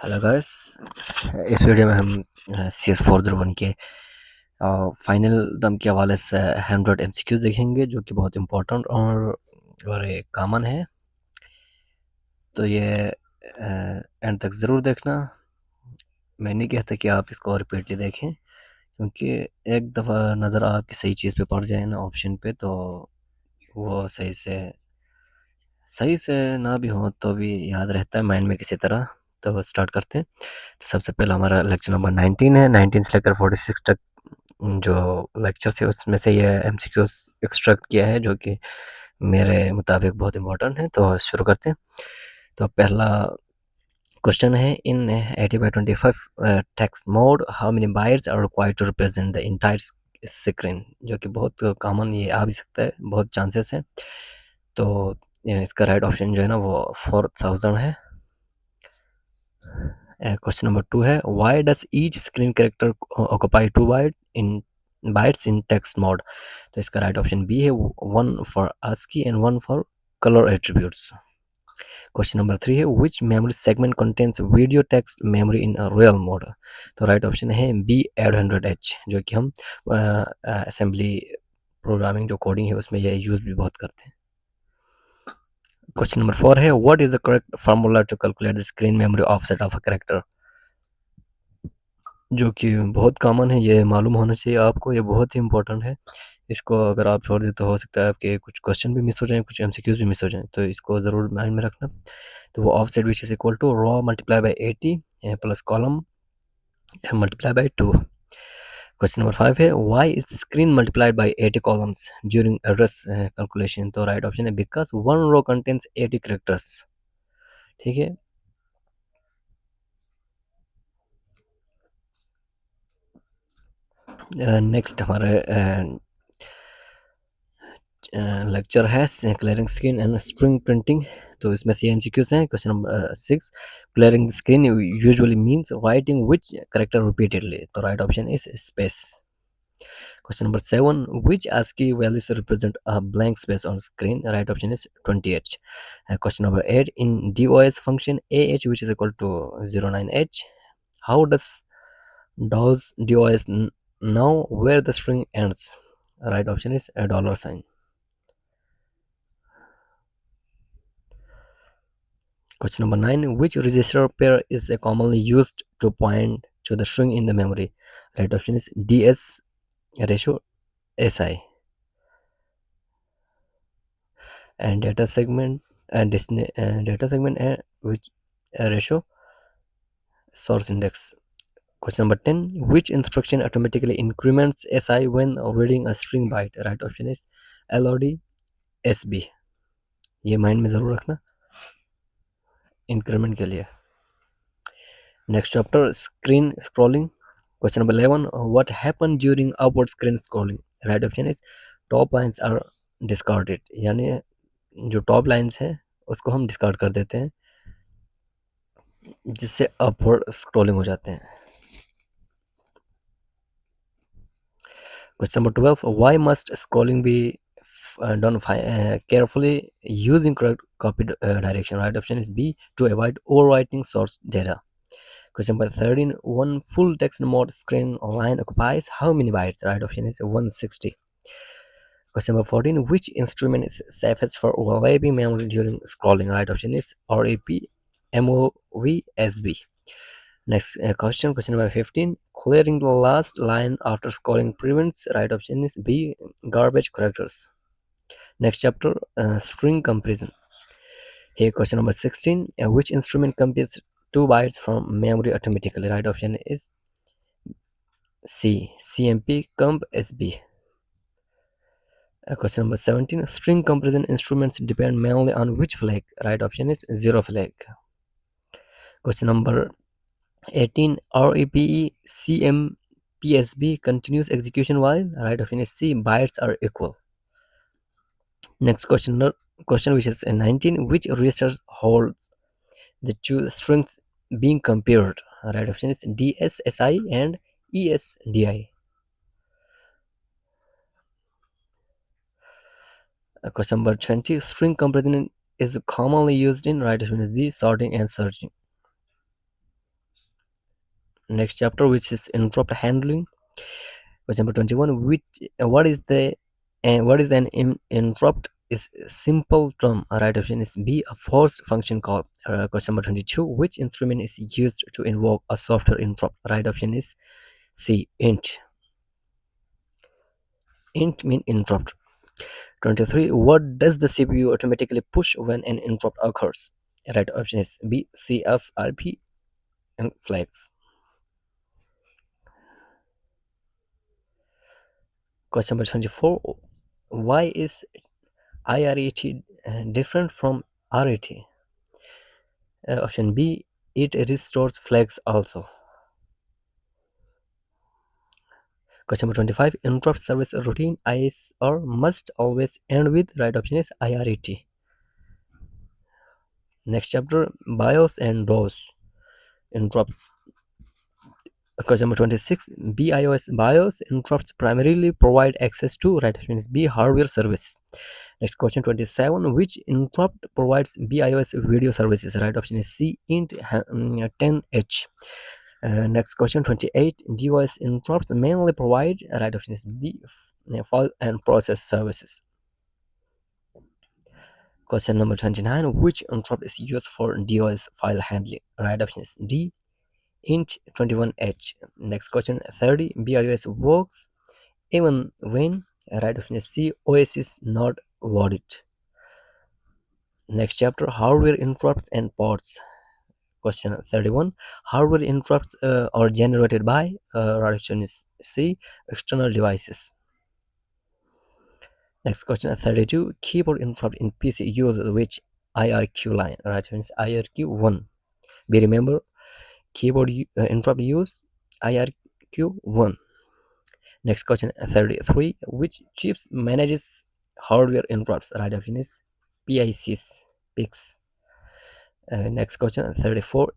Hello guys. इस video में हम CS401 के फाइनल टर्म के हवाले से 100 MCQs देखेंगे जो कि बहुत इम्पोर्टेंट और एक कॉमन है। तो ये एंड तक ज़रूर देखना। मैं नहीं कहता कि आप इसको रिपीटली देखें, क्योंकि एक दफ़ा नज़र आपकी सही चीज़ पे पड़ जाए ना, ऑप्शन पे, तो वो सही से ना भी हो तो भी याद रहता है माइंड में किसी तरह। तो स्टार्ट करते हैं। तो सबसे पहले हमारा लेक्चर नंबर 19 है। 19 से लेकर 46 तक जो लेक्चर्स है उसमें से ये MCQs एक्सट्रैक्ट किया है, जो कि मेरे मुताबिक बहुत इंपॉर्टेंट है। तो शुरू करते हैं। तो पहला क्वेश्चन है, in 80/25 text mode how many bytes are required to represent the entire screen, जो कि बहुत कॉमन ये आ भी सकता है, बहुत चांसेस है। तो इसका राइट ऑप्शन जो है ना वो 4000 है। क्वेश्चन नंबर 2 है, why does each screen character occupy 2 bytes in text mode. तो इसका राइट ऑप्शन बी है, 1 for ASCII and 1 for colour attributes. Question number 3 है, which memory segment contains video text memory in real mode. तो right option है B 800H, जो कि हम assembly programming जो कोडिंग है उसमें यह यूज़ भी बहुत करते हैं। क्वेश्चन नंबर 4 है, what is the correct formula to calculate the screen memory offset of a character, जो कि बहुत कॉमन है, ये मालूम होना चाहिए आपको, ये बहुत ही इंपॉर्टेंट है। इसको अगर आप छोड़ दें तो हो सकता है आपके कुछ क्वेश्चन भी मिस हो जाएँ, कुछ MCQs भी मिस हो जाएँ, तो इसको ज़रूर माइंड में रखना। तो वो offset which is equal to row multiply by 80 plus column multiply by 2। Question number 5 है, why is the screen multiplied by 80 columns during address calculation. तो राइट ऑप्शन है because one row contains 80 characters. ठीक है। Next हमारे lecture है clearing screen and string printing. तो इसमें से MCQs हैं। Question number 6, clearing screen usually means writing which character repeatedly. तो right option is space. Question number 7, which ASCII values represent a blank space on screen? Right option is 20H. Question number 8, in DOS function AH which is equal to 09H, how does DOS know where the string ends? Right option is a dollar sign. Question number 9, which register pair is commonly used to point to the string in the memory? Right option is DS ratio SI. And data segment and data segment which ratio source index. Question number 10, which instruction automatically increments SI when reading a string byte? Right option is LOD SB. ये mind में ज़रूर रखना increment के लिए। Next chapter, screen scrolling. Question number 11, what happened during upward screen scrolling? Right option is top lines are discarded, यानी जो top lines है उसको हम डिस्कार्ड कर देते हैं, जिससे अपवर्ड स्क्रॉलिंग हो जाते हैं। Question number 12, why must scrolling be done carefully using correct copy direction? Right option is B, to avoid overwriting source data. Question number 13, one full text mode screen line occupies how many bytes? Right option is 160. Question number 14, which instrument is safest for overlapping memory during scrolling? Right option is RAP MOVSB. Next question number 15, clearing the last line after scrolling prevents. Right option is B, garbage correctors. Next chapter, string comparison. Here question number 16, which instrument computes 2 bytes from memory automatically? Right option is C, CMP comp SB. Question number 17, string comparison instruments depend mainly on which flag? Right option is 0 flag. Question number 18, REPE CMPSB continuous execution while? Right option is C, bytes are equal. Next question which is 19, which registers holds the two strings being compared? Right option is DSSI and ESDI. Question number 20, string comparison is commonly used in? Right option is B, sorting and searching. Next chapter, which is interrupt handling. Question number 21. What is an interrupt? Is a simple term. Right option is B, a forced function call. Question number 22. Which instrument is used to invoke a software interrupt? Right option is C, int. Int mean interrupt. 23. What does the CPU automatically push when an interrupt occurs? Right option is B, CSRP and flags. Question number 24. Why is IRET different from RAT? Option B, it restores flags also. Question number 25. Interrupt service routine is or must always end with. Right option is IRET. Next chapter, BIOS and DOS interrupts. Question number 26. BIOS interrupts primarily provide access to. Right option is B, hardware services. Next question 27. Which interrupt provides BIOS video services? Right option is C, int 10H. Next question 28. Device interrupts mainly provide. Right option is B, file and process services. Question number 29. Which interrupt is used for device file handling? Right option is D, int 21H. Next question 30. BIOS works even when. Right option is C, OS is not loaded. Next chapter, hardware interrupts and ports. Question 31. Hardware interrupts are generated by. Right option is C, external devices. Next question 32. Keyboard interrupt in PC use which IRQ line? Right option is IRQ1. Be remember, keyboard interrupt use IRQ1. Next question 33. Which chips manages hardware interrupts? Right option is PICs. Next question 34.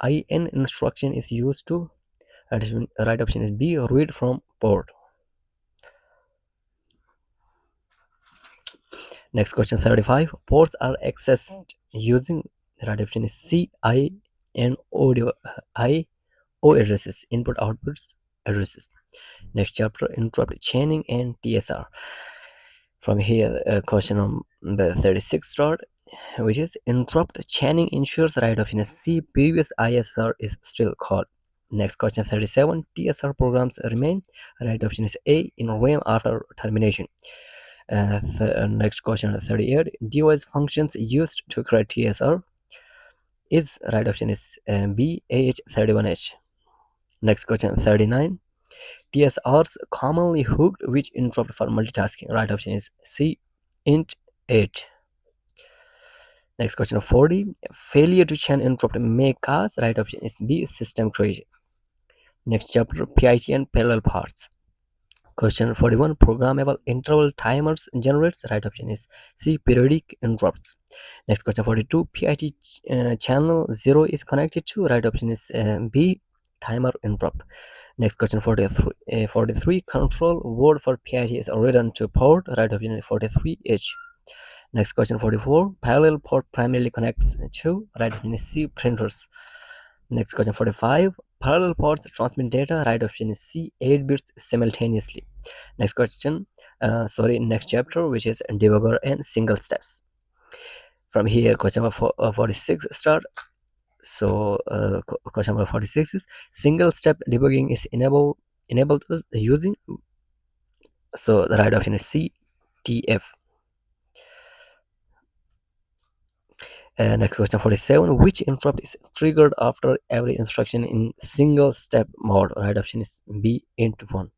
IN instruction is used to. Right option is B, read from port. Next question 35. Ports are accessed using. Right option is C, I and O addresses, input outputs addresses. Next chapter, interrupt chaining and TSR. From here, question number 36 start, which is interrupt chaining ensures. Right option is C, previous ISR is still called. Next question 37. TSR programs remain. Right option is A, in RAM after termination. Next question 38. Device functions used to create TSR is. Right option is B, AH31H. Next question 39. TSRs commonly hooked which interrupt for multitasking? Right option is C, int 8. Next question 40. Failure to chain interrupt may cause. Right option is B, system crash. Next chapter, PIT and parallel parts. Question 41. Programmable interval timers generates. Right option is C, periodic interrupts. Next question 42. PIT channel 0 is connected to. Right option is B, timer interrupt. Next question 43. Control word for PIT is written to port. Right option is 43H. Next question 44. Parallel port primarily connects to. Right option is C, printers. Next question 45. Parallel ports transmit data. Right option is C, 8 bits simultaneously. Next question, next chapter, which is debugger and single steps. From here, question number 46 start. So question number 46 is single step debugging is enabled using. So the right option is C, TF. Next question 47. Which interrupt is triggered after every instruction in single step mode? Right option is B, int1.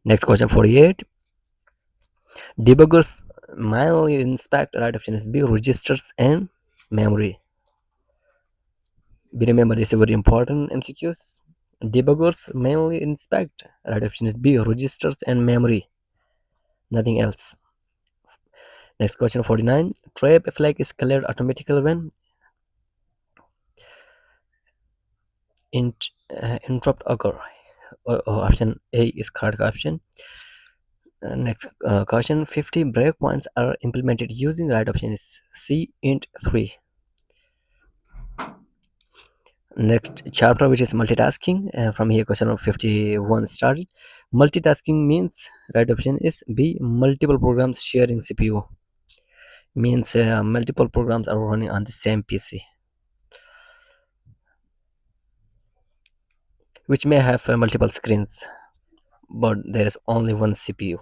Next question 48. Debuggers manually inspect. Right option is B, registers and memory. Be remember, this is very important MCQs. Debuggers mainly inspect. Right option is B, registers and memory. Nothing else. Next question 49. Trap flag is cleared automatically when interrupt occur. Option A is correct option. Next question 50. Breakpoints are implemented using. Right option is C, int 3. Next chapter, which is multitasking. From here, question number 51 started. Multitasking means, right option is B, multiple programs sharing CPU. Means multiple programs are running on the same PC, which may have multiple screens, but there is only one CPU.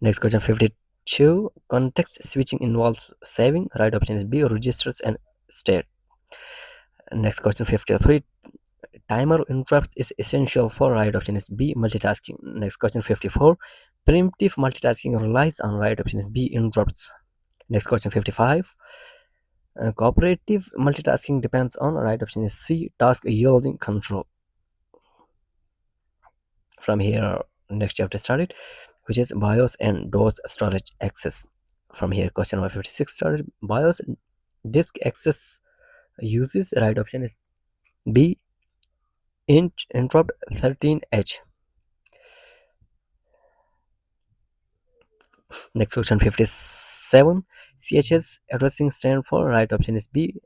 Next question 52. Context switching involves saving. Right option is B, registers and state. Next question 53. Timer interrupts is essential for. Right option is B, multitasking. Next question 54. Primitive multitasking relies on. Right option is B, interrupts. Next question 55. Cooperative multitasking depends on. Right option is C, task yielding control. From here, next chapter started, which is BIOS and DOS storage access. From here, question number 56 started. BIOS disk access uses. Right option is B, interrupt 13H. Next question 57. CHS addressing stand for. Right option is B,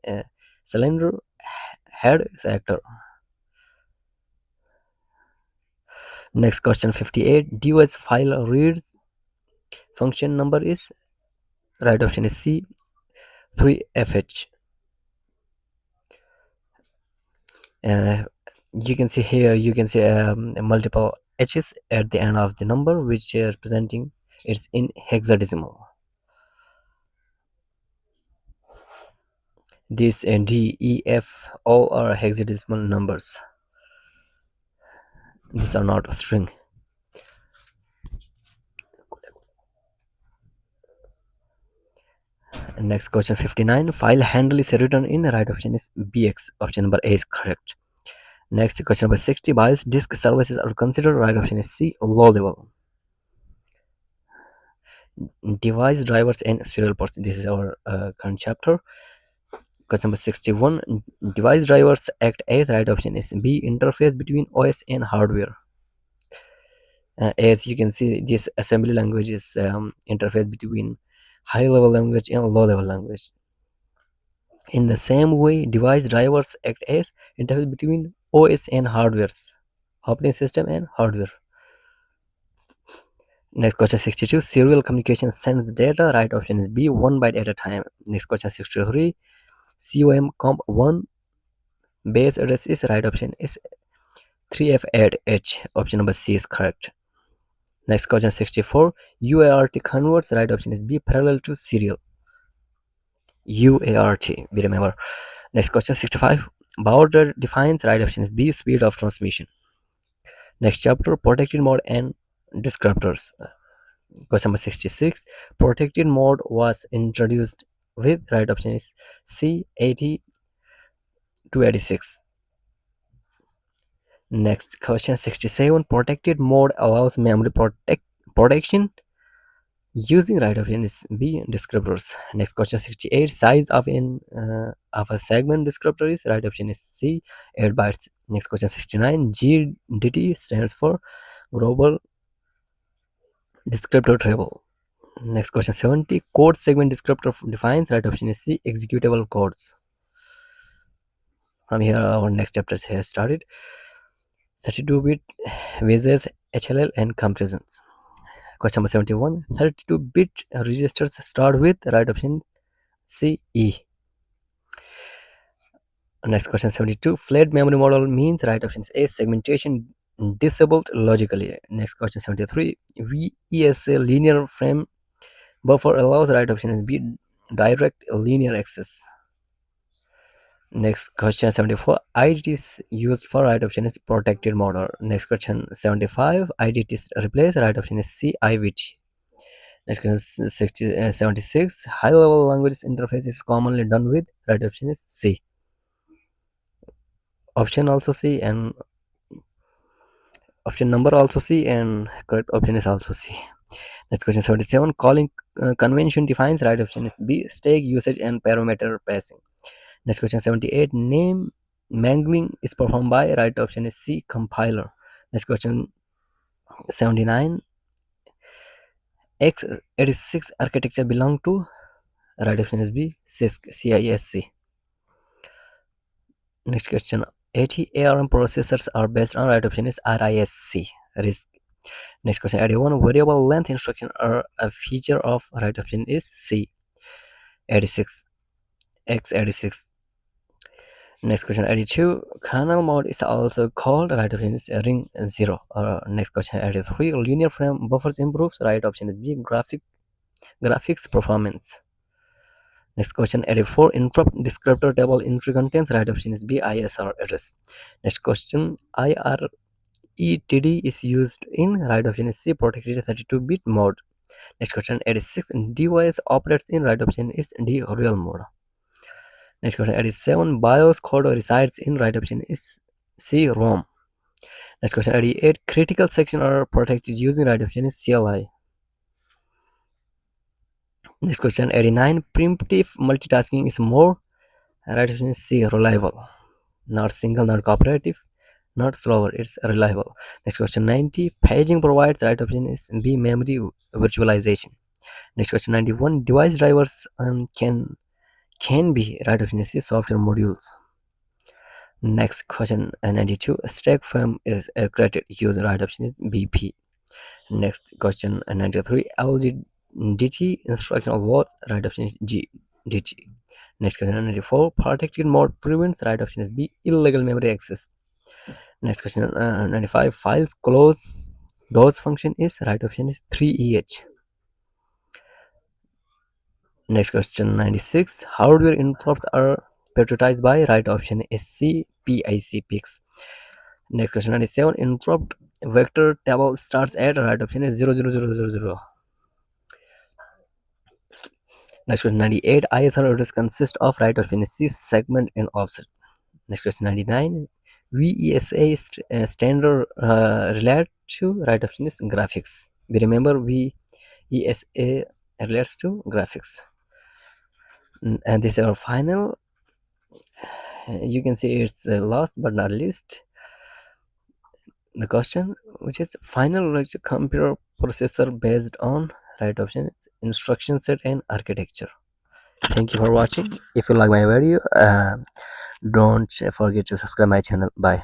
cylinder head sector. Next question 58. device file reads function number is. Right option is C, 3FH. uh, you can see here, you can see multiple h's at the end of the number, which is representing it's in hexadecimal. These D, E, F all are hexadecimal numbers. These are not a string. Next question 59. File handle is written in. Right option is BX. Option number A is correct. Next question number 60. BIOS disk services are considered. Right option is C, low level. Device drivers and serial ports. This is our current chapter. Question number 61. Device drivers act as. Right option is B, interface between OS and hardware. As you can see, this assembly language is interface between high level language and low level language. In the same way, device drivers act as interface between OS and hardware's operating system and hardware. Next question 62. Serial communication sends data. Right option is B, 1 byte at a time. Next question 63. COM comp 1 base address is. Right option is 3F add H. Option number C is correct. Next question 64. UART converts. Right option is B, parallel to serial. UART, we remember. Next question 65. Border defines. Right option is B, speed of transmission. Next chapter, protected mode and descriptors. Question number 66. Protected mode was introduced with. Right option is C, 80 to 86. Next question 67. Protected mode allows memory protection using. Right option is B, descriptors. Next question 68. Size of a segment descriptor is. Right option is C, 8 bytes. Next question 69. GDT stands for global descriptor table. Next question 70. Code segment descriptor defines. Right option is C, executable codes. From here, our next chapter has started. 32-bit VESAs, HLL and comparisons. Question number 71. 32-bit registers start with. Right option C, E. Next question 72. Flat memory model means. Right option is A, segmentation disabled logically. Next question 73. VESA linear frame buffer allows. Right option is B, direct linear access. Next question 74. IDT is used for. Right option is protected model. Next question 75. IDT is replaced. Right option is C, IVT. Next question 76. High level language interface is commonly done with. Right option is C. Option also C, and option number also C, and correct option is also C. Next question 77. Calling convention defines. Right option is B, stack usage and parameter passing. Next question 78. Name mangling is performed by. Right option is C, compiler. Next question 79. x86 architecture belong to. Right option is B, CISC. Next question. 80 ARM processors are based on right option is RISC. RISC. Next question. 81 variable length instruction are a feature of right option is C. 86 x86. Next question. 82 kernel mode is also called right option is ring 0. Next question. 83 linear frame buffers improves right option is B. Graphics performance. Next question. 84 interrupt descriptor table entry contains right option is B. ISR address. Next question. IRETD is used in right option is C. Protected 32-bit mode. Next question. 86 device operates in right option is D. Real mode. Next question. 87 BIOS code resides in right option is C. ROM. Next question. 88 critical section are protected using right option is CLI. Next question. 89 primitive multitasking is more right option is C. Reliable. Not single, not cooperative, not slower, it's reliable. Next question. 90 paging provides right option is B. Memory virtualization. Next question. 91 device drivers can be right option is C. Software modules. Next question. 92 stack frame is created using right option is BP. Next question. 93 LGDT instructional words right option is G DT. Next question. 94 protected mode prevents right option is B. Illegal memory access. Next question. 95 files close those function is right option is 3EH. Next question. 96 hardware interrupts are patriotised by right option is C. PIC picks. Next question. 97 interrupt vector table starts at right option is 00000. Next question. 98 ISR address consists of right option is C. Segment and offset. Next question. 99 VESA standard relate to right option is graphics. We remember VESA relates to graphics. And this is our final. You can see it's last but not least the question, which is final computer processor based on right option is instruction set and architecture. Thank you for watching. If you like my video, don't forget to subscribe my channel. Bye.